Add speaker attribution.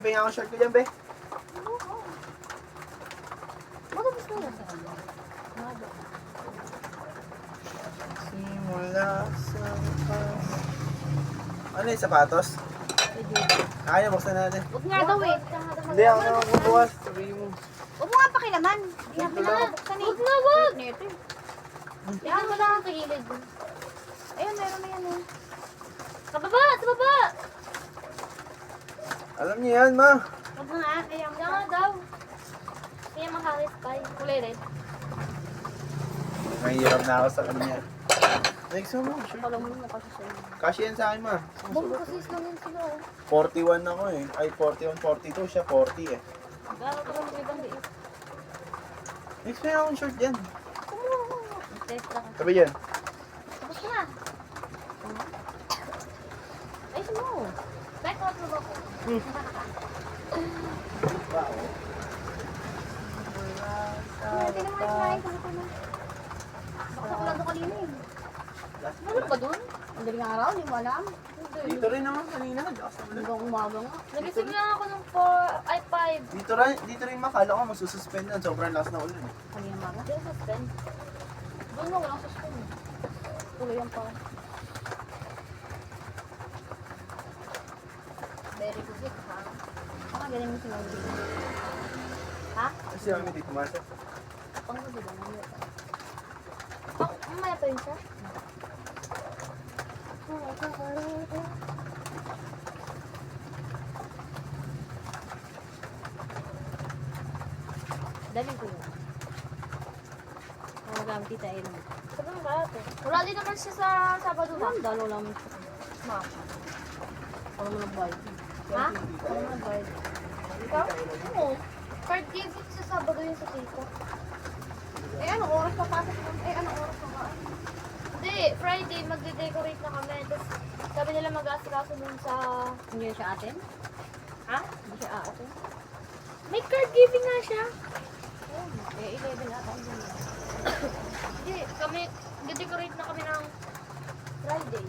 Speaker 1: pahinga ako short ko dyan, be.
Speaker 2: Matapos na yan sa kanya.
Speaker 1: Simula sa pas. Ano yung sapatos? Kaya, buksan natin.
Speaker 2: Huwag nga daw eh.
Speaker 1: Hindi, ako na magbubukas. Sabihin mo.
Speaker 2: Huwag mo nga pakilaman. Hindi natin nakabuksan eh. Huwag na, huwag. Yan mo lang sa gilid. Ayun, meron na yan eh. Sa baba! Sa baba!
Speaker 1: Alam niyo yan, ma.
Speaker 2: Huwag na nga. Kaya nga daw. Kaya makakispay. Kulay red.
Speaker 1: Mahirap na ako sa kanya. Next mo, sure.
Speaker 2: Alam mo kasi sa'yo.
Speaker 1: Kasi yan sa akin, ma.
Speaker 2: Bong kasi lang yun sila oh.
Speaker 1: 41 ako eh. Ay, 41, 42. Siya 40 eh.
Speaker 2: Gano'n ko lang ibang liit.
Speaker 1: Next mo akong short yan.
Speaker 2: Test lang.
Speaker 1: Sabi yan.
Speaker 2: Tapos ka na. Ay, sino? Back out mo ba ko? Hindi naman kumain ka na. Baka ko lang doon kanina eh. Ano ba doon? Ang daling araw, hindi mo alam.
Speaker 1: Dito rin naman kanina. Lakas naman.
Speaker 2: Hanggang umaga nga.
Speaker 3: Nagising lang ako ng 5.
Speaker 1: Dito rin makala ko masususpend na. Sobrang lakas na ulan eh.
Speaker 2: Kanina umaga.
Speaker 3: Hindi suspend. Doon mo walang suspend.
Speaker 2: Tuloy yan pa.
Speaker 3: Very good ha.
Speaker 2: Baka galing mo sinabi. Ha?
Speaker 1: Kasi kami dito pumasok.
Speaker 2: Pang gabi ba? Mamaya pa.
Speaker 3: Mamaya pa yun siya.
Speaker 2: Dali ko yun. Ang gamit tayo naman.
Speaker 3: Sabi mo ba ito? Wala din naman siya sa Sabado ha.
Speaker 2: Ang dalo namin siya.
Speaker 3: Maka.
Speaker 2: Ano mo ng bayad?
Speaker 3: Ha?
Speaker 2: Ano mo ng bayad?
Speaker 3: Ikaw? Oo. Card giving sa Sabado yun sa Tito. Eh anong oras papasok mo? Eh anong oras pa ba? Hindi, Friday magde-decorate na kami. Tapos sabi nila mag-aasikaso dun sa...
Speaker 2: Hindi siya atin?
Speaker 3: Ha?
Speaker 2: Hindi siya atin?
Speaker 3: May card giving nga siya.
Speaker 2: Eh, 11 ata.
Speaker 3: Hindi, kami, nag-decorate na kami ng Friday.